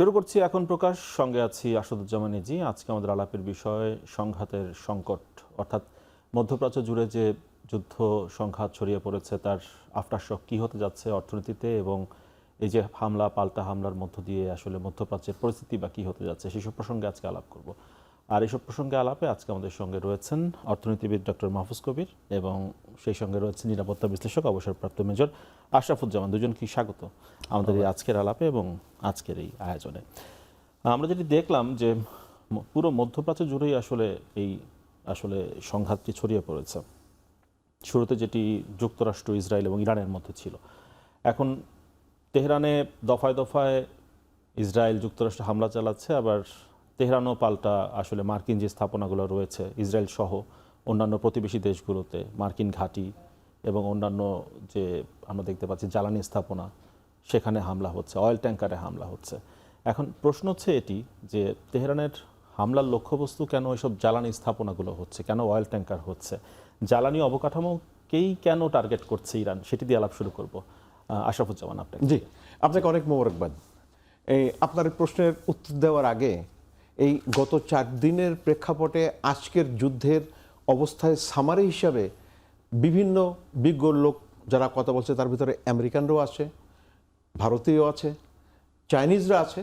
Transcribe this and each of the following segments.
শুরু করছি এখন প্রকাশ, সঙ্গে আছি আসাদুজ্জামান জি। আজকে আমাদের আলাপের বিষয় সংঘাতের সংকট, অর্থাৎ মধ্যপ্রাচ্য জুড়ে যে যুদ্ধ সংঘাত ছড়িয়ে পড়েছে তার আফটারশক কী হতে যাচ্ছে অর্থনীতিতে, এবং এই যে হামলা পাল্টা হামলার মধ্য দিয়ে আসলে মধ্যপ্রাচ্যের পরিস্থিতি বা কী হতে যাচ্ছে সেসব প্রসঙ্গে আজকে আলাপ করব। আর এইসব প্রসঙ্গে আলাপে আজকে আমাদের সঙ্গে রয়েছেন অর্থনীতিবিদ ডক্টর মাহফুজ কবির এবং সেই সঙ্গে রয়েছেন নিরাপত্তা বিশ্লেষক অবসরপ্রাপ্ত মেজর আশরাফুজ্জামান। দুজনকে স্বাগত আমাদের এই আজকের আলাপে এবং আজকের এই আয়োজনে। আমরা যেটি দেখলাম যে পুরো মধ্যপ্রাচ্য জুড়েই আসলে সংঘাতটি ছড়িয়ে পড়েছে। শুরুতে যেটি যুক্তরাষ্ট্র, ইসরায়েল এবং ইরানের মধ্যে ছিল, এখন তেহরানে দফায় দফায় ইসরায়েল যুক্তরাষ্ট্র হামলা চালাচ্ছে, আবার তেহরানও পাল্টা আসলে মার্কিন যে স্থাপনাগুলো রয়েছে ইসরায়েল সহ অন্যান্য প্রতিবেশী দেশগুলোতে মার্কিন ঘাঁটি এবং অন্যান্য যে আমরা দেখতে পাচ্ছি জ্বালানি স্থাপনা, সেখানে হামলা হচ্ছে, অয়েল ট্যাঙ্কারে হামলা হচ্ছে। এখন প্রশ্ন হচ্ছে এটি যে তেহরানের হামলার লক্ষ্যবস্তু কেন এসব জ্বালানি স্থাপনাগুলো হচ্ছে, কেন অয়েল ট্যাঙ্কার হচ্ছে, জ্বালানি অবকাঠামোকেই কেন টার্গেট করছে ইরান, সেটি দিয়ে আলাপ শুরু করব। আশরাফুজ্জামান, আপনাকে। জি, আপনাকে অনেক মোবারকবাদ। এই আপনার প্রশ্নের উত্তর দেওয়ার আগে এই গত 4 দিনের প্রেক্ষাপটে আজকের যুদ্ধের অবস্থায় সামারি হিসাবে বিভিন্ন বিজ্ঞ লোক যারা কথা বলছে তার ভিতরে আমেরিকানরাও আছে, ভারতীয় আছে, চাইনিজরা আছে।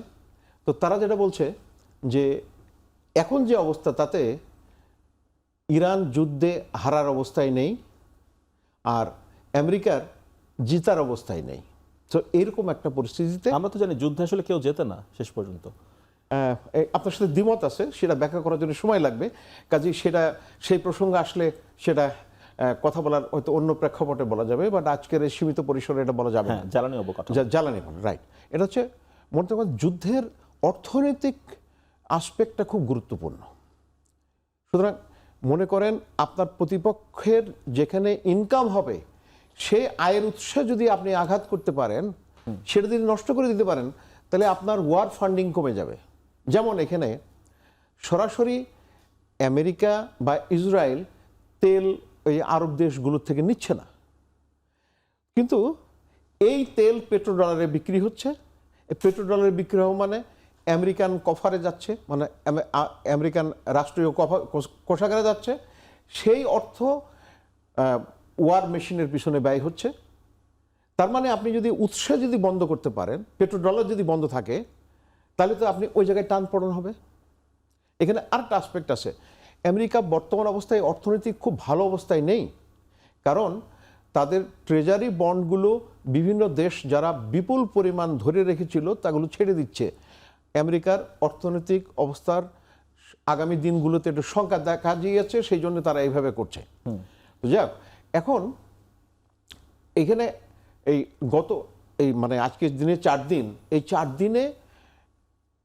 তো তারা যেটা বলছে যে এখন যে অবস্থা তাতে ইরান যুদ্ধে হারার অবস্থায় নেই আর আমেরিকার জিতার অবস্থায় নেই। তো এরকম একটা পরিস্থিতিতে আমরা তো জানি যুদ্ধে আসলে কেউ জেতে না শেষ পর্যন্ত। আপনার সাথে দ্বিমত আছে, সেটা ব্যাখ্যা করার জন্য সময় লাগবে। কাজেই সেই প্রসঙ্গে আসলে সেটা কথা বলার হয়তো অন্য প্রেক্ষাপটে বলা যাবে, বাট আজকের এই সীমিত পরিসরে এটা বলা যাবে না। জ্বালানি অবকাঠামো, জ্বালানি রাইট। এটা হচ্ছে মনে করেন যুদ্ধের অর্থনৈতিক আসপেক্টটা খুব গুরুত্বপূর্ণ। সুতরাং মনে করেন আপনার প্রতিপক্ষের যেখানে ইনকাম হবে সেই আয়ের উৎসে যদি আপনি আঘাত করতে পারেন, সেটা যদি নষ্ট করে দিতে পারেন, তাহলে আপনার ওয়ার ফান্ডিং কমে যাবে। যেমন এখানে সরাসরি আমেরিকা বা ইসরায়েল তেল এই আরব দেশগুলোর থেকে নিচ্ছে না, কিন্তু এই তেল পেট্রোডলারে বিক্রি হচ্ছে। পেট্রোডলারে বিক্রি হওয়া মানে আমেরিকান কফারে যাচ্ছে, মানে আমেরিকান রাষ্ট্রীয় কোষাগারে যাচ্ছে। সেই অর্থ ওয়ার মেশিনের পিছনে ব্যয় হচ্ছে। তার মানে আপনি যদি উৎসে যদি বন্ধ করতে পারেন, পেট্রোডলার যদি বন্ধ থাকে, তাহলে তো আপনি ওই জায়গায় টান পড়ন হবে। এখানে আরেকটা আসপেক্ট আছে, আমেরিকা বর্তমান অবস্থায় অর্থনৈতিক খুব ভালো অবস্থায় নেই, কারণ তাদের ট্রেজারি বন্ডগুলো বিভিন্ন দেশ যারা বিপুল পরিমাণ ধরে রেখেছিল তাগুলো ছেড়ে দিচ্ছে। আমেরিকার অর্থনৈতিক অবস্থার আগামী দিনগুলোতে একটু শঙ্কা দেখা দিয়েছে, সেই জন্য তারা এইভাবে করছে। যাক, এখন এখানে এই মানে আজকের দিনে 4 দিন, এই 4 দিনে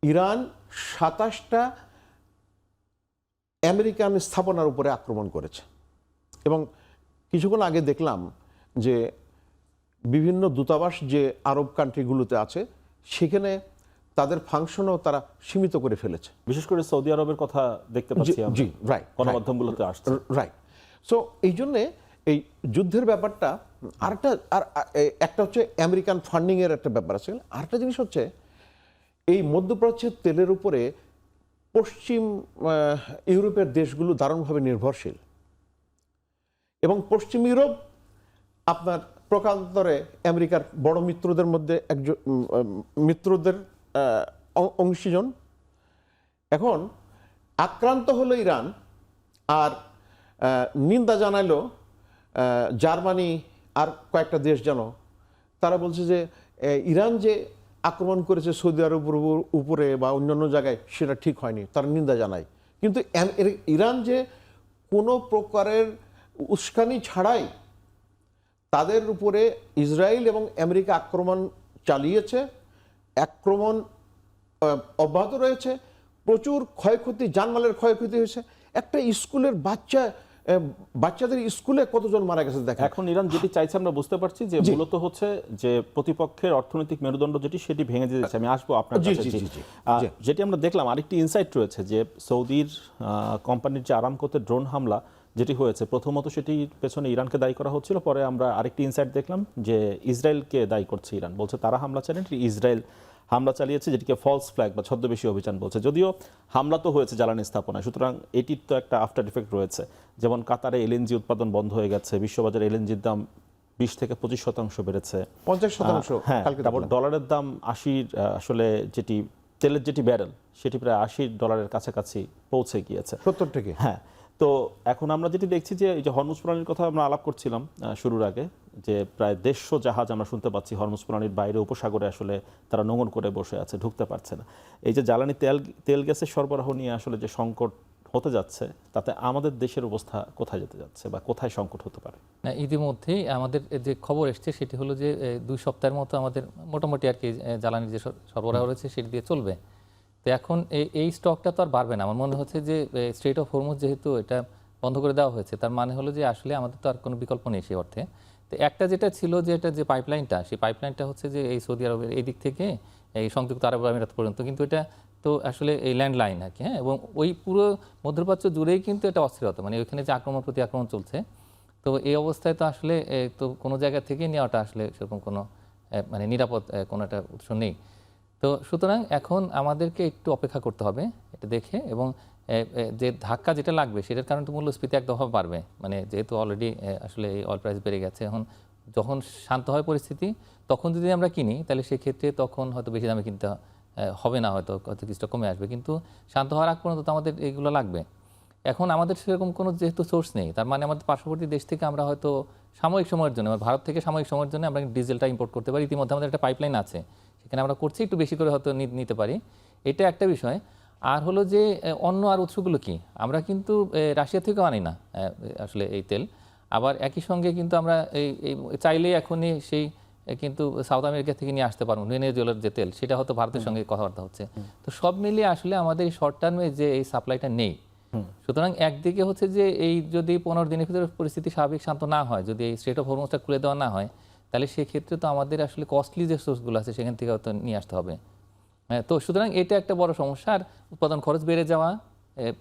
ইরান 27টা আমেরিকান স্থাপনার উপরে আক্রমণ করেছে। এবং কিছুক্ষণ আগে দেখলাম যে বিভিন্ন দূতাবাস যে আরব কান্ট্রিগুলোতে আছে সেখানে তাদের ফাংশনও তারা সীমিত করে ফেলেছে। বিশেষ করে সৌদি আরবের কথা দেখতে পাচ্ছি আমরা, জি রাইট, গণমাধ্যমগুলোতে আসছে। রাইট। সো এই জন্যে এই যুদ্ধের ব্যাপারটা একটা হচ্ছে আমেরিকান ফান্ডিংয়ের একটা ব্যাপার আছে। আরেকটা জিনিস হচ্ছে এই মধ্যপ্রাচ্যের তেলের উপরে পশ্চিম ইউরোপের দেশগুলো দারুণভাবে নির্ভরশীল, এবং পশ্চিম ইউরোপ আপনার প্রকারান্তরে আমেরিকার বড় মিত্রদের মধ্যে একজন, মিত্রদের অংশীজন। এখন আক্রান্ত হলো ইরান, আর নিন্দা জানালো জার্মানি আর কয়েকটা দেশ। যেন তারা বলছে যে ইরান যে আক্রমণ করেছে সৌদি আরবের উপরে বা অন্যান্য জায়গায় সেটা ঠিক হয়নি, তারা নিন্দা জানায়। কিন্তু ইরান যে কোনো প্রকারের উস্কানি ছাড়াই তাদের উপরে ইসরায়েল এবং আমেরিকা আক্রমণ চালিয়েছে, আক্রমণ অব্যাহত রয়েছে, প্রচুর ক্ষয়ক্ষতি, জানমালের ক্ষয়ক্ষতি হয়েছে। একটা স্কুলের বাচ্চাদের স্কুলে কতজন মারা গেছে দেখেন। এখন ইরান যেটি চাইছে আমরা বুঝতে পারছি যে মূলত হচ্ছে যে প্রতিপক্ষের অর্থনৈতিক মেরুদণ্ড যেটি সেটি ভেঙে দিতে চাইছে। আমি আসবো আপনার কাছে। যেটি আমরা দেখলাম আরেকটি ইনসাইট রয়েছে যে সৌদির কোম্পানির যে আরামকোতে ড্রোন হামলা যেটি হয়েছে, প্রথমত সেটি পেছনে ইরানকে দায়ী করা হচ্ছিল, পরে আমরা আরেকটি ইনসাইট দেখলাম যে ইসরায়েলকে দায়ী করছে ইরান, বলছে তারা হামলা চালান, ইসরায়েল হামলা চালিয়েছে, যেটিকে ফলস ফ্ল্যাগ বা ছদ্মবেশী অভিযান বলছে। যদিও হামলা তো হয়েছে জ্বালানি স্থাপনায়, সুতরাং এটির তো একটা আফটার ইফেক্ট রয়েছে। যেমন কাতারে এলএনজি উৎপাদন বন্ধ হয়ে গেছে, বিশ্ববাজারে এলএনজির দাম 20 থেকে 25% বেড়েছে, 50%। হ্যাঁ, কালকে তারপর দেখলাম। ডলারের দাম 80, আসলে যেটি তেলের যেটি ব্যারেল সেটি প্রায় $80 কাছাকাছি পৌঁছে গিয়েছে। 70 থেকে। হ্যাঁ, তো এখন আমরা যেটি দেখছি যে এই যে হরমুজ প্রণালীর কথা আমরা আলাপ করছিলাম শুরুর আগে, যে প্রায় 150 জাহাজ আমরা শুনতে পাচ্ছি হরমুজ প্রণালীর বাইরে উপসাগরে আসলে তারা নোঙর করে বসে আছে, ঢুকতে পারছে না। এই যে জ্বালানি তেল গ্যাসের সরবরাহ নিয়ে আসলে যে সংকট হতে যাচ্ছে, তাতে আমাদের দেশের অবস্থা কোথায় যেতে যাচ্ছে বা কোথায় সংকট হতে পারে? না, ইতিমধ্যেই আমাদের যে খবর এসছে সেটি হলো যে 2 সপ্তাহের মতো আমাদের মোটামুটি আর কি জ্বালানি যে সরবরাহ রয়েছে সেটি দিয়ে চলবে। তো এখন এই স্টকটা তো আর বাড়বে না। আমার মনে হচ্ছে যে স্ট্রেট অফ হরমুজ যেহেতু এটা বন্ধ করে দেওয়া হয়েছে, তার মানে হলো যে আসলে আমাদের তো আর কোনো বিকল্প নেই সেই অর্থে। তো একটা যেটা ছিল যে এটা যে পাইপলাইনটা, সেই পাইপলাইনটা হচ্ছে যে এই সৌদি আরবের এই দিক থেকে এই সংযুক্ত আরব আমিরাত পর্যন্ত, কিন্তু এটা তো আসলে এই ল্যান্ড লাইন আর কি, হ্যাঁ, এবং ওই পুরো মধ্যপ্রাচ্য জুড়েই কিন্তু এটা অস্থিরতা, মানে ওইখানে যে আক্রমণ প্রতি আক্রমণ চলছে। তো এই অবস্থায় তো আসলে তো কোনো জায়গা থেকে নেওয়াটা আসলে সেরকম কোনো মানে নিরাপদ কোনো একটা উৎস নেই। তো সুতরাং এখন আমাদেরকে একটু অপেক্ষা করতে হবে এটা দেখে, এবং যে ধাক্কা যেটা লাগবে সেটার কারণে তো মূল্যস্ফীতি এক দফা বাড়বে, মানে যেহেতু অলরেডি আসলে এই অয়েল প্রাইস বেড়ে গেছে। এখন যখন শান্ত হয় পরিস্থিতি তখন যদি আমরা কিনি তাহলে সেক্ষেত্রে তখন হয়তো বেশি দামে কিনতে হবে না, হয়তো কিছুটা কমে আসবে, কিন্তু শান্ত হওয়ার আগ পর্যন্ত তো আমাদের এইগুলো লাগবে। এখন আমাদের সেরকম কোনো যেহেতু সোর্স নেই, তার মানে আমাদের পার্শ্ববর্তী দেশ থেকে আমরা হয়তো সাময়িক সময়ের জন্য, ভারত থেকে সাময়িক সময়ের জন্য আমরা ডিজেলটা ইম্পোর্ট করতে পারি। ইতিমধ্যে আমাদের একটা পাইপলাইন আছে, সেখানে আমরা করছি, একটু বেশি করে হয়তো নিতে পারি, এটা একটা বিষয়। আর হলো যে অন্য আর উৎসগুলো কি, আমরা কিন্তু রাশিয়া থেকেও আনি না আসলে এই তেল। আবার একই সঙ্গে কিন্তু আমরা এই চাইলে এখনই সেই কিন্তু সাউথ আমেরিকা থেকে নিয়ে আসতে পারবো ভেনেজুয়েলার যে তেল, সেটা হয়তো ভারতের সঙ্গে কথাবার্তা হচ্ছে। তো সব মিলিয়ে আসলে আমাদের শর্ট টার্মে যে এই সাপ্লাইটা নেই। সুতরাং একদিকে হচ্ছে যে এই যদি 15 দিনের ভিতরে পরিস্থিতি স্বাভাবিক শান্ত না হয়, যদি এই স্ট্রেট অফ হরমুজটা খুলে দেওয়া না হয়, তাহলে সেক্ষেত্রে তো আমাদের আসলে কস্টলি যে সোর্সগুলো আছে সেখান থেকে হয়তো নিয়ে আসতে হবে। তো সুতরাং এটা একটা বড় সমস্যা। আর উৎপাদন খরচ বেড়ে যাওয়া,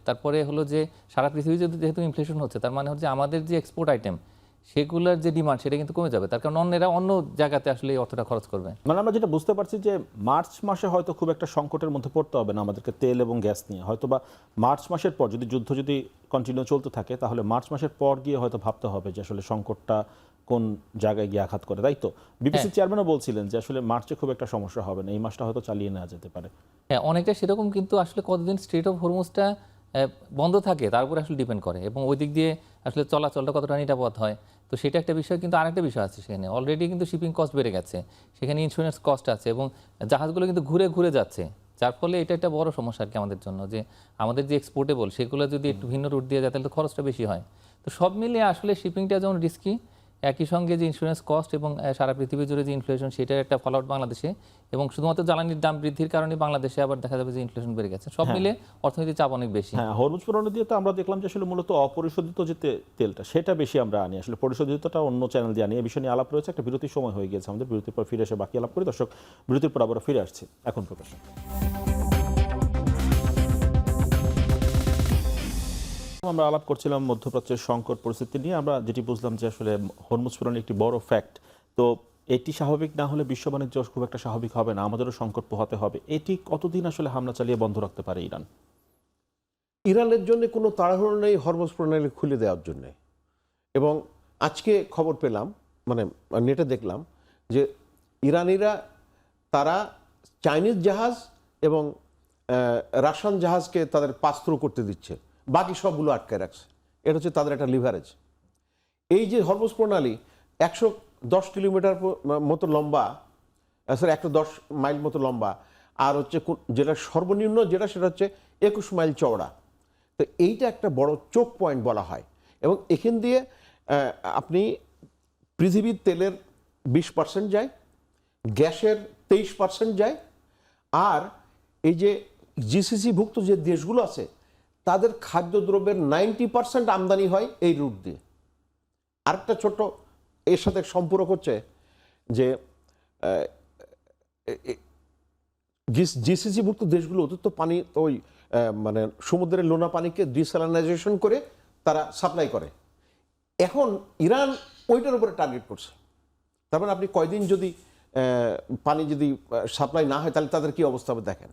তারপরে হলো যে সারা পৃথিবী যেহেতু ইনফ্লেশন হচ্ছে, তার মানে হচ্ছে আমাদের যে এক্সপোর্ট আইটেম সেগুলোর যে ডিমান্ড সেটা কিন্তু কমে যাবে, তার কারণ অন্যেরা অন্য জায়গাতে আসলে এই অর্থটা খরচ করবে। মানে আমরা যেটা বুঝতে পারছি যে মার্চ মাসে হয়তো খুব একটা সংকটের মধ্যে পড়তে হবে না আমাদেরকে তেল এবং গ্যাস নিয়ে, হয়তো বা মার্চ মাসের পর যদি যুদ্ধ যদি কন্টিনিউ চলতে থাকে, তাহলে মার্চ মাসের পর গিয়ে হয়তো ভাবতে হবে যে আসলে সংকটটা কোন জায়গায় গিয়ে আঘাত করে, তাই তো? বিবিসি চেয়ারম্যানও বলছিলেন যে আসলে মার্চে খুব একটা সমস্যা হবে না, এই মাসটা হয়তো চালিয়ে নেওয়া যেতে পারে। হ্যাঁ, অনেকটা সেরকম, কিন্তু আসলে কতদিন স্ট্রেট অফ হরমুজটা বন্ধ থাকে তার উপরে আসলে ডিপেন্ড করে, এবং ওই দিক দিয়ে আসলে চলাচলটা কতটা নিরাপদ হয়। তো সেটা একটা বিষয়, কিন্তু আরেকটা বিষয় আছে, সেখানে অলরেডি কিন্তু শিপিং কস্ট বেড়ে গেছে, সেখানে ইন্স্যুরেন্স কস্ট আছে, এবং জাহাজগুলো কিন্তু ঘুরে ঘুরে যাচ্ছে, যার ফলে এটা একটা বড় সমস্যা আর কি আমাদের জন্য, যে আমাদের যে এক্সপোর্টেবল সেগুলো যদি একটু ভিন্ন রুট দিয়ে যায় তাহলে তো খরচটা বেশি হয়। তো সব মিলিয়ে আসলে শিপিংটা যেমন রিস্কি, একই সঙ্গে যে ইন্স্যুরেন্স কস্ট এবং সারা পৃথিবী জুড়ে যে ইনফ্লেশন সেটার একটা ফলআউট বাংলাদেশে, এবং শুধুমাত্র জ্বালানির দাম বৃদ্ধির কারণে বাংলাদেশে আবার দেখা যাবে যে ইনফ্লেশন বেড়ে গেছে, সব মিলে অর্থনৈতিক চাপ অনেক বেশি। হ্যাঁ, হরমুজ প্রণালী দিয়ে তো আমরা দেখলাম যে আসলে মূলত অপরিশোধিত যে তেলটা সেটা বেশি আমরা আনি, আসলে পরিশোধিতটা অন্য চ্যানেল দিয়ে আনি। এই বিষয় নিয়ে আলাপ রয়েছে, একটা বিরতির সময় হয়ে গিয়েছে আমাদের, বিরতির পর ফিরে এসে বাকি আলাপ করি। দর্শক, বিরতির পর আবার ফিরে আসছি এখন প্রকাশ। আমরা আলাপ করছিলাম মধ্যপ্রাচ্যের সংকট পরিস্থিতি নিয়ে। আমরা যেটি বুঝলাম যে আসলে হরমুজ প্রণালী একটি বড় ফ্যাক্ট, তো এটি স্বাভাবিক না হলে বিশ্ব বাণিজ্য খুব একটা স্বাভাবিক হবে না, আমাদেরও সংকট পোহাতে হবে। এটি কতদিন আসলে হামলা চালিয়ে বন্ধ রাখতে পারে ইরান? ইরানের জন্য কোনো তাড়াহুড়ো নেই হরমুজ প্রণালী খুলে দেওয়ার জন্য। এবং আজকে খবর পেলাম, মানে নেটে দেখলাম যে ইরানিরা তারা চাইনিজ জাহাজ এবং রাশিয়ান জাহাজকে তাদের পাস থ্রু করতে দিচ্ছে, বাকি সবগুলো আটকে রাখছে। এটা হচ্ছে তাদের একটা লিভারেজ। এই যে হরমুজ প্রণালী 110 কিলোমিটার মতো লম্বা, সরি 110 মাইল মতো লম্বা, আর হচ্ছে যেটা সর্বনিম্ন সেটা হচ্ছে 21 মাইল চওড়া। তো এইটা একটা বড় চোক পয়েন্ট বলা হয়, এবং এখান দিয়ে আপনি পৃথিবীর তেলের 20% যায়, গ্যাসের 23% যায়, আর এই যে জিসিসিভুক্ত যে দেশগুলো আছে তাদের খাদ্যদ্রব্যের 90% আমদানি হয় এই রুট দিয়ে। আরেকটা ছোট এর সাথে সম্পূরক হচ্ছে যে জিসিসিভুক্ত দেশগুলো অতিরিক্ত পানি ওই মানে সমুদ্রের লোনা পানিকে ডিস্যালিনাইজেশন করে তারা সাপ্লাই করে। এখন ইরান ওইটার উপরে টার্গেট করছে। তার মানে আপনি কয়দিন যদি পানি যদি সাপ্লাই না হয় তাহলে তাদের কি অবস্থা হবে দেখেন।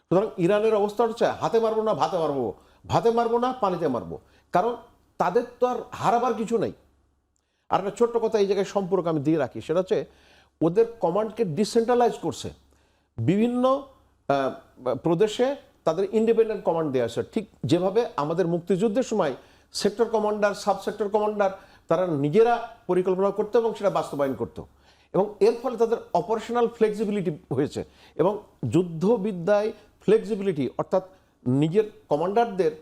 সুতরাং ইরানের অবস্থা হচ্ছে হাতে মারবো না ভাতে মারবো, ভাতে মারবো না পানিতে মারবো, কারণ তাদের তো আর হারাবার কিছু নেই। আর একটা ছোট্ট কথা এই জায়গায় সম্পর্ক আমি দিয়ে রাখি, সেটা হচ্ছে ওদের কমান্ডকে ডিসেন্ট্রালাইজ করছে, বিভিন্ন প্রদেশে তাদের ইন্ডিপেন্ডেন্ট কমান্ড দেওয়া আছে। ঠিক যেভাবে আমাদের মুক্তিযুদ্ধের সময় sector commander, sub sector commander তারা নিজেরা পরিকল্পনা করতো এবং সেটা বাস্তবায়ন করতো, এবং এর ফলে তাদের অপারেশনাল ফ্লেক্সিবিলিটি হয়েছে। এবং যুদ্ধবিদ্যায় ফ্লেক্সিবিলিটি অর্থাৎ নিজের কমান্ডারদের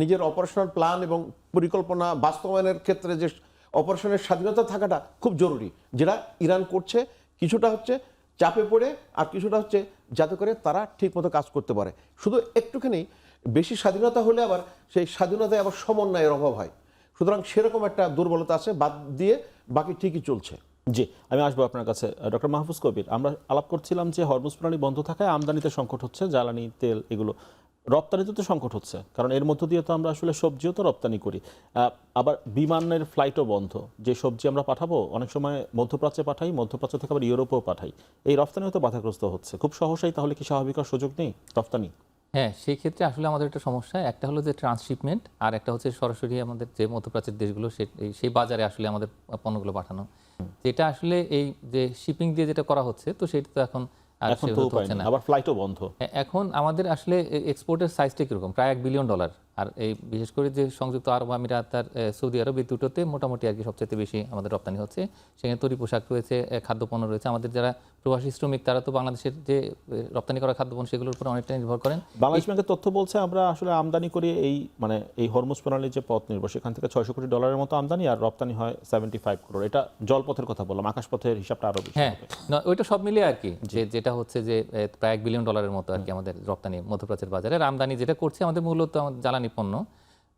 নিজের অপারেশনাল প্ল্যান এবং পরিকল্পনা বাস্তবায়নের ক্ষেত্রে যে অপারেশনের স্বাধীনতা থাকাটা খুব জরুরি, যেটা ইরান করছে। কিছুটা হচ্ছে চাপে পড়ে, আর কিছুটা হচ্ছে যাতে করে তারা ঠিকমতো কাজ করতে পারে। শুধু একটুখানি বেশি স্বাধীনতা হলে আবার সেই স্বাধীনতায় আবার সমন্বয়ের অভাব হয়। সুতরাং সেরকম একটা দুর্বলতা আছে, বাদ দিয়ে বাকি ঠিকই চলছে। জি, আমি আসবো আপনার কাছে। ডক্টর মাহফুজ কবির, আমরা আলাপ করছিলাম যে হরমুজ প্রণালী বন্ধ থাকায় আমদানিতে সংকট হচ্ছে, জ্বালানি তেল এগুলো, রপ্তানিতে তো সংকট হচ্ছে, কারণ এর মধ্য দিয়ে তো আমরা আসলে সবজিও তো রপ্তানি করি। আবার বিমানের ফ্লাইটও বন্ধ, যে সবজি আমরা পাঠাবো অনেক সময় মধ্যপ্রাচ্যে পাঠাই, মধ্যপ্রাচ্য থেকে আবার ইউরোপেও পাঠাই, এই রপ্তানিও তো বাধাগ্রস্ত হচ্ছে খুব সহসাই। তাহলে কি স্বাভাবিক হওয়ার সুযোগ নেই রপ্তানি? হ্যাঁ, সেই ক্ষেত্রে আসলে আমাদের একটা সমস্যা, একটা হলো যে ট্রান্সশিপমেন্ট, আর একটা হচ্ছে সরাসরি আমাদের যে মধ্যপ্রাচ্যের দেশগুলো সেই বাজারে আসলে আমাদের পণ্যগুলো পাঠানো। যেটা আসলে এই যে শিপিং দিয়ে যেটা করা হচ্ছে, তো সেটা তো এখন আর এখন তো সেভাবে উপায় হচ্ছে নেই, না। আবার ফ্লাইটও বন্ধ। এখন আমাদের আসলে এক্সপোর্টের সাইজটা কীরকম, প্রায় $1 বিলিয়ন। আর এই বিশেষ করে যে সংযুক্ত আরব আমিরাত আর সৌদি আরব, এই দুটোতে মোটামুটি আর কি সবচেয়ে বেশি আমাদের রপ্তানি হচ্ছে। সেখানে তৈরি পোশাক রয়েছে, খাদ্যপণ্য রয়েছে। আমাদের যারা প্রবাসী শ্রমিক তারা তো বাংলাদেশের যে রপ্তানি করা খাদ্যপণ্য সেগুলোর উপর অনেকটা নির্ভর করেন। বাংলাদেশ ব্যাংকের তথ্য বলছে আমরা আসলে আমদানি করি এই হরমুজ প্রণালীর যে পথ নির্ভর, সেখান থেকে $600 কোটি মতো আমদানি, আর রপ্তানি হয় 75 করোড়। এটা জলপথের কথা বললাম, আকাশপথের হিসাবটা আরো বেশি হ্যাঁ, হবে। ওইটা সব মিলিয়ে আর কি, যেটা হচ্ছে যে প্রায় $1 বিলিয়ন মতো আর কি আমাদের রপ্তানি মধ্যপ্রাচ্যের বাজারে। আর আমদানি যেটা করছে আমাদের মূলত আমাদের জ্বালানি পণ্য।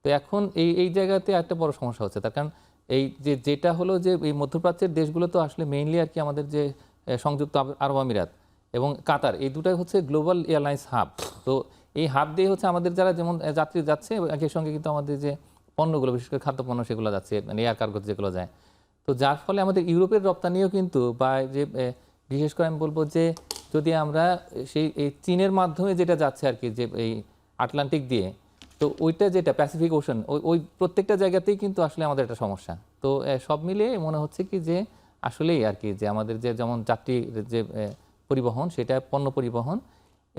তো এখন এই জায়গাতে একটা বড় সমস্যা হচ্ছে, তার কারণ এই যেটা হলো যে এই মধ্যপ্রাচ্যের দেশগুলো তো আসলে মেইনলি আর কি আমাদের যে সংযুক্ত আরব আমিরাত এবং কাতার, এই দুটাই হচ্ছে গ্লোবাল এয়ারলাইন্স হাব। তো এই হাব দিয়ে হচ্ছে আমাদের যারা যেমন যাত্রী যাচ্ছে, একই সঙ্গে কিন্তু আমাদের যে পণ্যগুলো, বিশেষ করে খাদ্যপণ্য সেগুলো যাচ্ছে, মানে এয়ার কার্গো যেগুলো যায়। তো যার ফলে আমাদের ইউরোপের রপ্তানিও কিন্তু, বা যে বিশেষ করে আমি বলবো যে যদি আমরা এই চীনের মাধ্যমে যেটা যাচ্ছে আর কি, যে এই আটলান্টিক দিয়ে, তো ওইটা যেটা প্যাসিফিক ওশান, ওই প্রত্যেকটা জায়গাতেই কিন্তু আসলে আমাদের একটা সমস্যা। তো সব মিলিয়ে মনে হচ্ছে কি যে আসলেই আর কি যে আমাদের যে যেমন যাত্রী যে পরিবহন, সেটা পণ্য পরিবহন,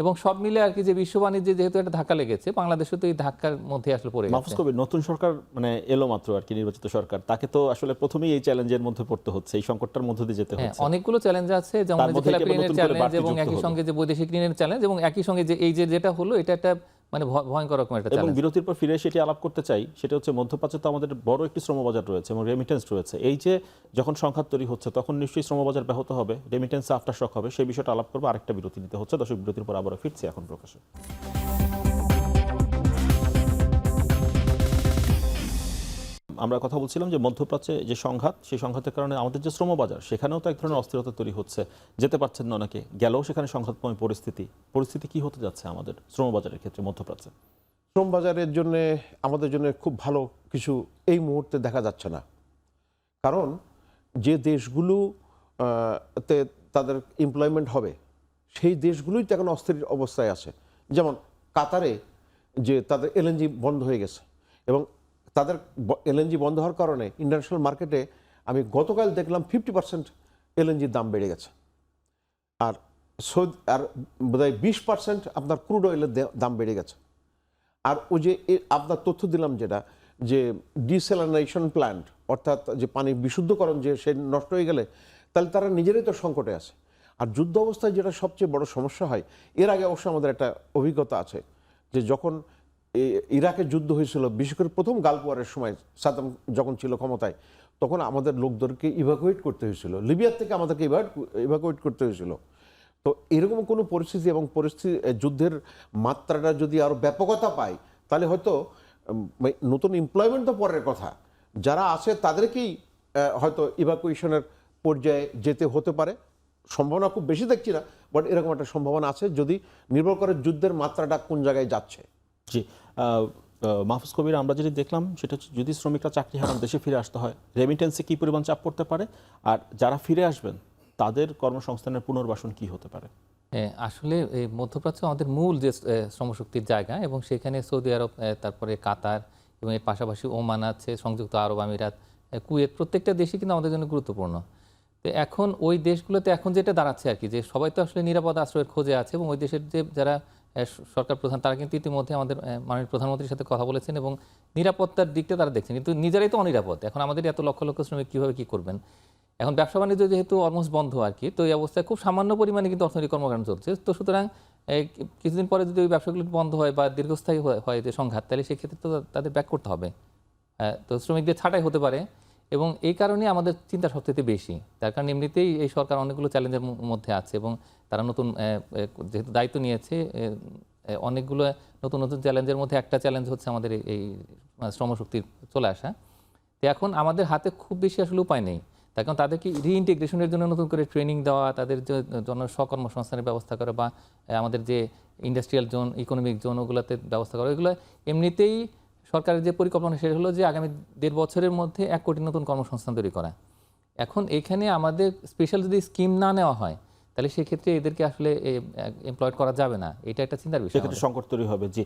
এবং সব মিলে আর কি যে বিশ্ব বাণিজ্যে যেহেতু একটা ধাক্কা লেগেছে, বাংলাদেশে তো এই ধাক্কার মধ্যে আসলে পড়ে মাহফুজ গেছে। কবির, নতুন সরকার মানে এলো মাত্র আর কি, নির্বাচিত সরকার, তাকে তো আসলে প্রথমেই এই চ্যালেঞ্জের মধ্যে পড়তে হচ্ছে, এই সংকটটার মধ্যে দিয়ে যেতে হ্যাঁ, হচ্ছে। অনেকগুলো চ্যালেঞ্জ আছে, যেমন তার মধ্যে খেলাপি কেবল ঋণের নতুন করে চ্যালেঞ্জ, বাড়তি এবং যুক্ত একই হলো। সঙ্গে যে বৈদেশিক ঋণের চ্যালেঞ্জ, এবং একই সঙ্গে যে যেটা হলো এটা একটা মানে ভয়ঙ্কর রকম একটা এবং চ্যালেঞ্জ। বিরতির পর ফিরে এসে এটি আলাপ করতে চাই, সেটা হচ্ছে মধ্যপ্রাচ্যে তো আমাদের বড় একটি শ্রমবাজার রয়েছে এবং রেমিটেন্স রয়েছে। এই যে যখন সংঘাত তৈরি হচ্ছে, তখন নিশ্চয়ই শ্রমবাজার ব্যাহত হবে, রেমিটেন্স আফটার শক হবে, সেই বিষয়টা আলাপ করবো। আরেকটা বিরতি নিতে হচ্ছে। দর্শক, বিরতির পর আবারও ফিরছি এখন প্রকাশে। আমরা কথা বলছিলাম যে মধ্যপ্রাচ্যে যে সংঘাত, সেই সংঘাতের কারণে আমাদের যে শ্রমবাজার, সেখানেও তো এক ধরনের অস্থিরতা তৈরি হচ্ছে, যেতে পারছেন না অনেকে, গেলেও সেখানে সংঘাতময় পরিস্থিতি কি হতে যাচ্ছে আমাদের শ্রমবাজারের ক্ষেত্রে মধ্যপ্রাচ্যে? শ্রম বাজারের জন্য আমাদের জন্য খুব ভালো কিছু এই মুহূর্তে দেখা যাচ্ছে না, কারণ যে দেশগুলো তে তাদের এমপ্লয়মেন্ট হবে, সেই দেশগুলোই তো এখন অস্থির অবস্থায় আছে। যেমন কাতারে যে তাদের এলএনজি বন্ধ হয়ে গেছে, এবং তাদের এলএনজি বন্ধ হওয়ার কারণে ইন্টারন্যাশনাল মার্কেটে আমি গতকাল দেখলাম 50% এলএনজির দাম বেড়ে গেছে। আর বোধহয় 20% আপনার ক্রুড অয়েলের দাম বেড়ে গেছে। আর ওই যে আপনার তথ্য দিলাম যেটা, যে ডিস্যালিনেশন প্ল্যান্ট, অর্থাৎ যে পানি বিশুদ্ধকরণ, যে সে নষ্ট হয়ে গেলে তাহলে তারা নিজেরাই তো সংকটে আছে। আর যুদ্ধ অবস্থায় যেটা সবচেয়ে বড় সমস্যা হয়, এর আগে অবশ্য আমাদের একটা অভিজ্ঞতা আছে, যে যখন ইরাকের যুদ্ধ হয়েছিল, বিশেষ করে প্রথম গালফ ওয়ারের সময় সাদ্দাম যখন ছিল ক্ষমতায়, তখন আমাদের লোকদেরকে ইভাকুয়েট করতে হয়েছিল, লিবিয়ার থেকে আমাদেরকে ইভাকুয়েট করতে হয়েছিল। তো এরকম কোনো পরিস্থিতি এবং যুদ্ধের মাত্রাটা যদি আরও ব্যাপকতা পায়, তাহলে হয়তো নতুন এমপ্লয়মেন্ট তো পরের কথা, যারা আছে তাদেরকেই হয়তো ইভাকুয়েশনের পর্যায়ে যেতে হতে পারে। সম্ভাবনা খুব বেশি দেখছি না, বাট এরকম একটা সম্ভাবনা আছে, যদি নির্ভর করে যুদ্ধের মাত্রাটা কোন জায়গায় যাচ্ছে। জি, মাহফুজ কবির, আমরা যেটি দেখলাম সেটা হচ্ছে, যদি শ্রমিকরা চাকরি হারান, দেশে ফিরে আসতে হয়, রেমিটেন্সে কী পরিমাণ চাপ পড়তে পারে, আর যারা ফিরে আসবেন তাদের কর্মসংস্থানের পুনর্বাসন কি হতে পারে? আসলে এই মধ্যপ্রাচ্য আমাদের মূল যে শ্রমশক্তির জায়গা, এবং সেখানে সৌদি আরব, তারপরে কাতার, এবং এর পাশাপাশি ওমান আছে, সংযুক্ত আরব আমিরাত, কুয়েত, প্রত্যেকটা দেশই কিন্তু আমাদের জন্য গুরুত্বপূর্ণ। তো এখন ওই দেশগুলোতে এখন যেটা দাঁড়াচ্ছে আর কি, যে সবাই তো আসলে নিরাপদ আশ্রয়ের খোঁজে আছে, এবং ওই দেশের যে যারা সরকার প্রধান, তারা কিন্তু ইতিমধ্যে আমাদের মাননীয় প্রধানমন্ত্রীর সাথে কথা বলেছেন, এবং নিরাপত্তার দিকটা তারা দেখছেন, কিন্তু নিজেরাই তো অনিরাপদ। এখন আমাদের এত লক্ষ লক্ষ শ্রমিক কীভাবে কী করবেন? এখন ব্যবসা বাণিজ্য যেহেতু অলমোস্ট বন্ধ আর কি, তো এই অবস্থায় খুব সামান্য পরিমাণে কিন্তু অর্থনৈতিক কর্মকাণ্ড চলছে। তো সুতরাং কিছুদিন পরে যদি ওই ব্যবসাগুলো বন্ধ হয় বা দীর্ঘস্থায়ী হয় যে সংঘাত, তাহলে সেক্ষেত্রে তো তাদের ব্যাক করতে হবে। তো শ্রমিকদের ছাঁটাই হতে পারে, এবং এই কারণে আমাদের চিন্তা সবচেয়ে বেশি। তার কারণ এমনিতেই এই সরকার অনেকগুলো চ্যালেঞ্জের মধ্যে আছে, এবং তারা নতুন যেহেতু দায়িত্ব নিয়েছে, অনেকগুলো নতুন নতুন চ্যালেঞ্জের মধ্যে একটা চ্যালেঞ্জ হচ্ছে আমাদের এই শ্রমশক্তির চলে আসা। তো এখন আমাদের হাতে খুব বেশি আসলে উপায় নেই। তার কারণ তাদেরকে রিইন্টিগ্রেশনের জন্য নতুন করে ট্রেনিং দেওয়া, তাদের জন্য স্বকর্মসংস্থানের ব্যবস্থা করা, বা আমাদের যে ইন্ডাস্ট্রিয়াল জোন, ইকোনমিক জোন, ওগুলোতে ব্যবস্থা করা, এগুলো এমনিতেই সরকারের যে পরিকল্পনা সেটা হলো যে আগামী 1.5 বছরের মধ্যে 1 কোটি নতুন কর্মসংস্থান তৈরি করা। এখন এখানে আমাদের স্পেশাল যদি স্কিম না নেওয়া হয়, তাহলে সেক্ষেত্রে এদেরকে আসলে এমপ্লয়েড করা যাবে না। এটা একটা চিন্তার বিষয়। সেক্ষেত্রে সংকট তৈরি হবে। জি,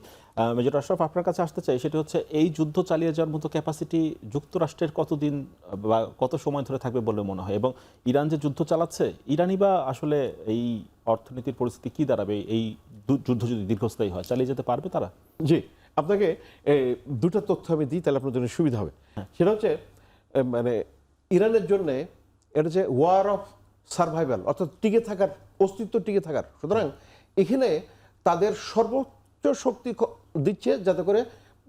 মেজর আশরাফ, আপনার কাছে আসতে চাই, সেটা হচ্ছে এই যুদ্ধ চালিয়ে যাওয়ার মতো ক্যাপাসিটি যুক্তরাষ্ট্রের কতদিন বা কত সময় ধরে থাকবে বলে মনে হয়? এবং ইরান যে যুদ্ধ চালাচ্ছে, ইরানি বা আসলে এই অর্থনীতির পরিস্থিতি কি দাঁড়াবে? এই যুদ্ধ যদি দীর্ঘস্থায়ী হয়, চালিয়ে যেতে পারবে তারা? জি, আপনাকে দুটো তথ্য আমি দিই, তাহলে আপনার জন্য সুবিধা হবে। সেটা হচ্ছে মানে ইরানের জন্য এটা হচ্ছে ওয়ার অফ সার্ভাইভাল, অর্থাৎ টিকে থাকার, অস্তিত্ব টিকে থাকার। সুতরাং এখানে তাদের সর্বোচ্চ শক্তি দিচ্ছে যাতে করে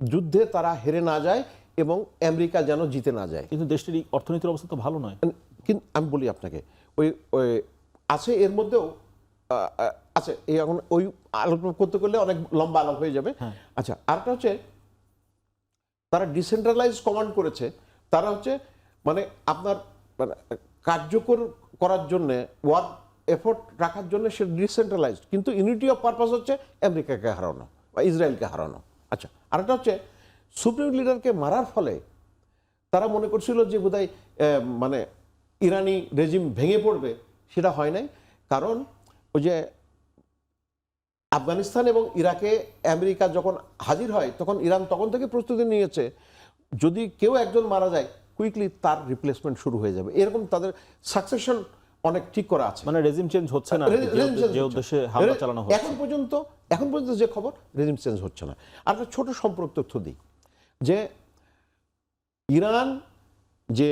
যুদ্ধে তারা হেরে না যায় এবং আমেরিকা যেন জিতে না যায়। কিন্তু দেশটির অর্থনীতির অবস্থা তো ভালো নয়। কিন্তু আমি বলি আপনাকে, ওই আছে এর মধ্যেও আছে, এই এখন ওই আলোচনা করতে করলে অনেক লম্বা আলাপ হয়ে যাবে। আচ্ছা, আরেকটা হচ্ছে তারা ডিসেন্ট্রালাইজ কমান্ড করেছে। তারা হচ্ছে মানে আপনার মানে কার্যকর করার জন্য, ওয়ার্ক এফোর্ট রাখার জন্য সে ডিসেন্ট্রালাইজড, কিন্তু ইউনিটি অফ পারপাস হচ্ছে আমেরিকাকে হারানো বা ইসরায়েলকে হারানো। আচ্ছা, আরেকটা হচ্ছে সুপ্রিম লিডারকে মারার ফলে তারা মনে করছিল যে বোধহয় মানে ইরানি রেজিম ভেঙে পড়বে। সেটা হয় নাই, কারণ ওই যে আফগানিস্তান এবং ইরাকে আমেরিকা যখন হাজির হয়, তখন ইরান তখন থেকে প্রস্তুতি নিয়েছে, যদি কেউ একজন মারা যায় কুইকলি তার রিপ্লেসমেন্ট শুরু হয়ে যাবে। এরকম তাদের সাকসেশন অনেক ঠিক করা আছে। মানে রেজিম চেঞ্জ হচ্ছে না, যে উদ্দেশ্যে হামলা চালানো হচ্ছে। এখন পর্যন্ত যে খবর, রেজিম চেঞ্জ হচ্ছে না। আর একটা ছোট সম্পর্ক তথ্য দিই, যে ইরান, যে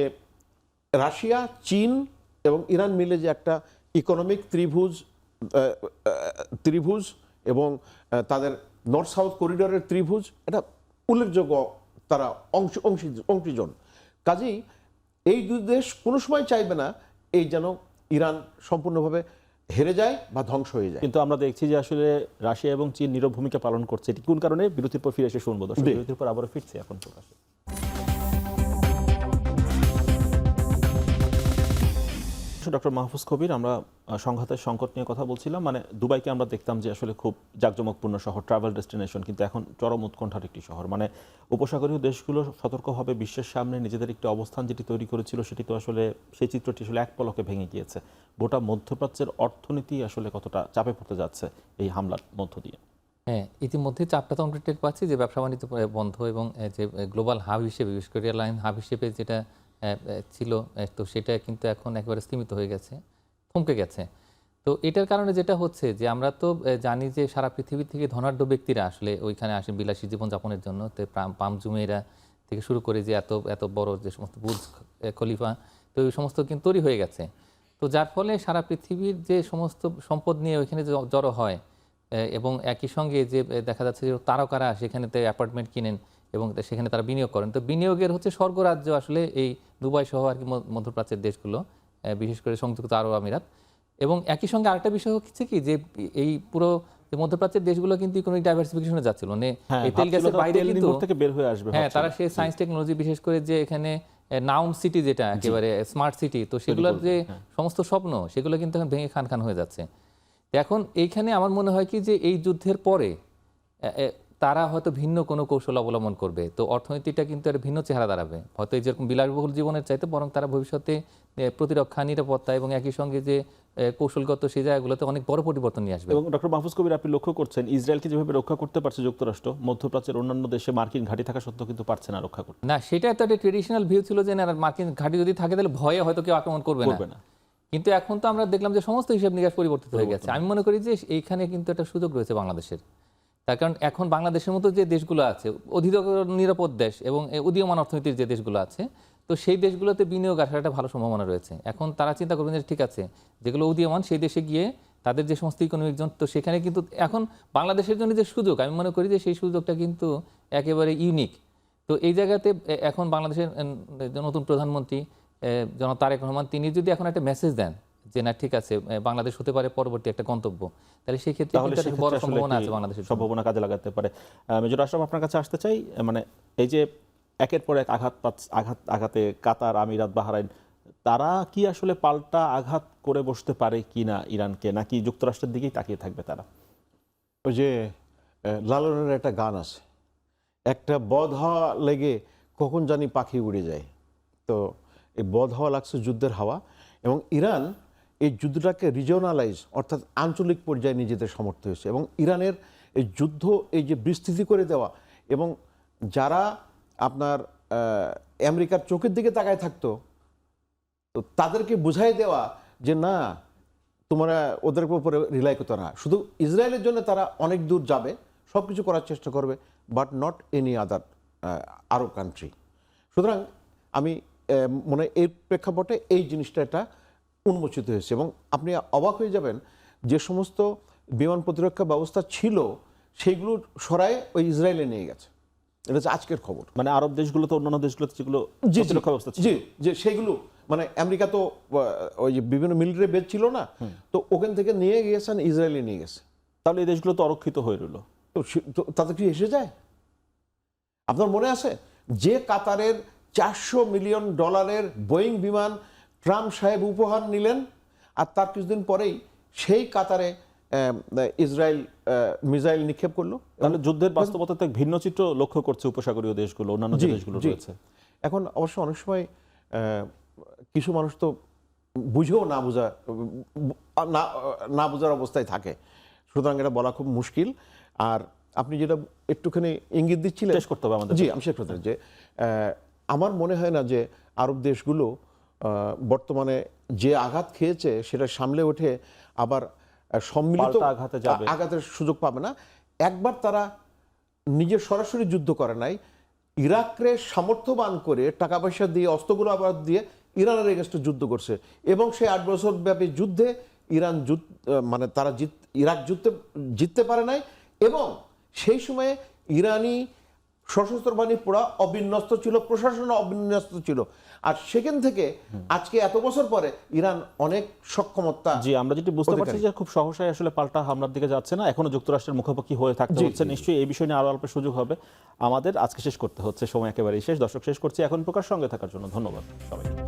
রাশিয়া, চীন এবং ইরান মিলে যে একটা ইকোনমিক ত্রিভুজ এবং তাদের নর্থ সাউথ করিডোরের ত্রিভুজ, এটা উল্লেখযোগ্য, তারা অংশীজন। কাজেই এই দুই দেশ কোনো সময় চাইবে না এই যেন ইরান সম্পূর্ণভাবে হেরে যায় বা ধ্বংস হয়ে যায়। কিন্তু আমরা দেখছি যে আসলে রাশিয়া এবং চীন নীরব ভূমিকা পালন করছে। এটি কোন কারণে? বিরতির পর ফিরে এসে শুনবো। বিরতির পর আবারও ফিরছে এখন প্রকাশে। ডক্টর মাহফুজ কবির, আমরা সংঘাতের সংকট নিয়ে কথা বলছিলাম। মানে দুবাইকে আমরা দেখতাম যে আসলে খুব জাঁকজমকপূর্ণ শহর, ট্রাভেল ডেস্টিনেশন, কিন্তু এখন চরম উৎকণ্ঠার একটি শহর। মানে উপসাগরীয় দেশগুলো সতর্কভাবে বিশ্বের সামনে নিজেদের একটি অবস্থান যেটি তৈরি করেছিল, সেটি তো আসলে, সেই চিত্রটি আসলে এক পলকে ভেঙে গিয়েছে। গোটা মধ্যপ্রাচ্যের অর্থনীতি আসলে কতটা চাপে পড়তে যাচ্ছে এই হামলার মধ্য দিয়ে? হ্যাঁ, ইতিমধ্যে চাপটা তো আমরা টের পাচ্ছি, যে ব্যবসা বাণিজ্য বন্ধ, এবং যে গ্লোবাল হাব হিসেবে, বিশেষ করে এয়ারলাইন হাব হিসেবে যেটা ছিল, তো সেটা কিন্তু এখন একেবারে স্তীমিত হয়ে গেছে, থমকে গেছে। তো এটার কারণে যেটা হচ্ছে যে আমরা তো জানি যে সারা পৃথিবী থেকে ধনাঢ্য ব্যক্তিরা আসলে ওইখানে আসে বিলাসী জীবনযাপনের জন্য। তো পাম জুমেরা থেকে শুরু করে যে এত বড় যে সমস্ত বুর্জ খলিফা, তো ওই সমস্ত কিন্তু তৈরি হয়ে গেছে। তো যার ফলে সারা পৃথিবীর যে সমস্ত সম্পদ নিয়ে ওইখানে জড়ো হয়, এবং একই সঙ্গে যে দেখা যাচ্ছে যে তারকারা সেখানে অ্যাপার্টমেন্ট কিনেন এবং সেখানে তারা বিনিয়োগ করেন। তো বিনিয়োগের হচ্ছে স্বর্গরাজ্য আসলে এই দুবাই সহ আর কি মধ্যপ্রাচ্যের দেশগুলো, বিশেষ করে সংযুক্ত আরব আমিরাত। এবং একই সঙ্গে আরেকটা বিষয় হচ্ছে কি, যে এই পুরো মধ্যপ্রাচ্যের দেশগুলো কিন্তু ইকোনমিক ডাইভার্সিফিকেশনে যাচ্ছিল, মানে এই তেল গ্যাসের বাইরে কিন্তু বের হয়ে আসবে। হ্যাঁ, তারা সেই সায়েন্স টেকনোলজি, বিশেষ করে যে এখানে নাউন সিটি, যেটা একেবারে স্মার্ট সিটি, তো সেগুলোর যে সমস্ত স্বপ্ন, সেগুলো কিন্তু এখন ভেঙে খান হয়ে যাচ্ছে। এখন এইখানে আমার মনে হয় কি, যে এই যুদ্ধের পরে তারা হয়তো ভিন্ন কোনো কৌশল অবলম্বন করবে, তো অর্থনীতিটা কিন্তু একটা ভিন্ন চেহারা দাঁড়াবে। হয়তো এই যেরকম বিলাসবহুল জীবনের চাইতে বরং তারা ভবিষ্যতে প্রতিরক্ষা, নিরাপত্তা এবং একই সঙ্গে যে কৌশলগত সেই জায়গাগুলোতে অনেক বড় পরিবর্তন নিয়ে আসবে। এবং ডক্টর মাহফুজ কবির, আপনি লক্ষ্য করছেন ইসরায়েলকে যেভাবে রক্ষা করতে পারছে যুক্তরাষ্ট্র, মধ্যপ্রাচ্যের অন্যান্য দেশে মার্কিন ঘাঁটি থাকা সত্ত্বেও কিন্তু পারছে না রক্ষা করতে। না, সেটা তো একটা ট্রেডিশনাল ভিউ ছিল যে না, মার্কিন ঘাঁটি যদি থাকে তাহলে ভয়ে হয়তো কেউ আক্রমণ করবে না। কিন্তু এখন তো আমরা দেখলাম যে সমস্ত হিসাব নিকাশ পরিবর্তিত হয়ে গেছে। আমি মনে করি যে এইখানে কিন্তু একটা সুযোগ রয়েছে বাংলাদেশের। তার কারণ এখন বাংলাদেশের মতো যে দেশগুলো আছে, অধিক নিরাপদ দেশ এবং উদীয়মান অর্থনীতির যে দেশগুলো আছে, তো সেই দেশগুলোতে বিনিয়োগ আসার একটা ভালো সম্ভাবনা রয়েছে। এখন তারা চিন্তা করবেন যে ঠিক আছে, যেগুলো উদীয়মান সেই দেশে গিয়ে তাদের যে সমস্ত ইকোনমিক জোন, তো সেখানে কিন্তু এখন বাংলাদেশের জন্য যে সুযোগ, আমি মনে করি যে সেই সুযোগটা কিন্তু একেবারে ইউনিক। তো এই জায়গাতে এখন বাংলাদেশের নতুন প্রধানমন্ত্রী জনাব তারেক রহমান, তিনি যদি এখন একটা মেসেজ দেন যে না ঠিক আছে, বাংলাদেশ হতে পারে পরবর্তী একটা গন্তব্য, তাহলে সেই ক্ষেত্রে বড় সম্ভাবনা আছে বাংলাদেশের সম্ভাবনা কাজে লাগাতে পারে। মেজর আশরাফ, আপনার কাছে আসতে চাই, মানে এই যে একের পর এক আঘাতে কাতার, আমিরাত, বাহরাইন, তারা কি আসলে পাল্টা আঘাত করে বসতে পারে কিনা ইরানকে, নাকি যুক্তরাষ্ট্রের দিকেই তাকিয়ে থাকবে তারা? ওই যে লালনের একটা গান আছে, একটা বধ হওয়া লেগে কখন জানি পাখি উড়ে যায়। তো এই বধ হওয়া লাগছে যুদ্ধের হাওয়া, এবং ইরান এই যুদ্ধটাকে রিজিওনালাইজ অর্থাৎ আঞ্চলিক পর্যায়ে নিজেদের সমর্থ হয়েছে। এবং ইরানের এই যুদ্ধ, এই যে বিস্তৃতি করে দেওয়া, এবং যারা আপনার আমেরিকার চোখের দিকে তাকায় থাকতো, তো তাদেরকে বুঝাই দেওয়া যে না, তোমরা ওদের উপরে রিলাই করতে না, শুধু ইসরায়েলের জন্য তারা অনেক দূর যাবে, সব কিছু করার চেষ্টা করবে, but not any other Arab country. সুতরাং আমি মনে হয় এই প্রেক্ষাপটে এই জিনিসটা এটা উন্মোচিত হয়েছে। এবং আপনি অবাক হয়ে যাবেন, যে সমস্ত বিমান প্রতিরক্ষা ব্যবস্থা ছিল সেইগুলো সরায় ওই ইসরায়েলে নিয়ে গেছে। এটা হচ্ছে আজকের খবর। মানে আরব দেশগুলো তো অন্যান্য দেশগুলোতে যেগুলো প্রতিরক্ষা ব্যবস্থা ছিল, যে সেইগুলো মানে আমেরিকা তো ওই যে বিভিন্ন মিলিটারি বেস ছিল না, তো ওখান থেকে নিয়ে গিয়েছেন, ইসরায়েলে নিয়ে গেছে। তাহলে এই দেশগুলো তো অরক্ষিত হয়ে রইল। তো তাতে কি এসে যায়? আপনার মনে আছে যে কাতারের $400 মিলিয়ন বোয়িং বিমান ট্রাম্প সাহেব উপহার নিলেন, আর তার কিছুদিন পরেই সেই কাতারে ইসরায়েল মিসাইল নিক্ষেপ করলো। তাহলে যুদ্ধের বাস্তবতাতে এক ভিন্ন চিত্র লক্ষ্য করছে উপসাগরীয় দেশগুলো, অন্যান্য যে দেশগুলো রয়েছে। এখন অবশ্য অনেক সময় কিছু মানুষ তো বুঝেও না বোঝার অবস্থায় থাকে, সুতরাং এটা বলা খুব মুশকিল। আর আপনি যেটা একটুখানি ইঙ্গিত দিচ্ছিলেন, শেষ করতে হবে আমাদের। জি, আমি শেষ করতে যে আমার মনে হয় না যে আরব দেশগুলো বর্তমানে যে আঘাত খেয়েছে সেটা সামলে ওঠে আবার সম্মিলিত আঘাতের সুযোগ পাবে না। একবার তারা নিজে সরাসরি যুদ্ধ করে নাই, ইরাকরে সামর্থ্যবান করে টাকা পয়সা দিয়ে, অস্ত্রগুলো আবার দিয়ে ইরানের এগেনস্টে যুদ্ধ করছে, এবং সেই 8 বছর ব্যাপী যুদ্ধে ইরান মানে তারা ইরাক জিততে পারে নাই। এবং সেই সময়ে ইরানি সশস্ত্র বাহিনী পুরা অবিন্যস্ত ছিল, প্রশাসন অবিন্যস্ত ছিল। আর সেখান থেকে আজকে এত বছর পরে ইরান অনেক সক্ষমতা। জি, আমরা যেটি বুঝতে পারছি যে খুব সহসাই আসলে পাল্টা হামলার দিকে যাচ্ছে না, এখনো যুক্তরাষ্ট্রের মুখোমুখি হয়ে থাকতে হচ্ছে। নিশ্চয়ই এই বিষয় নিয়ে আরো অল্প সুযোগ হবে। আমাদের আজকে শেষ করতে হচ্ছে, সময় একেবারেই শেষ। দর্শক, শেষ করছি এখন প্রকাশ। সঙ্গে থাকার জন্য ধন্যবাদ সবাইকে।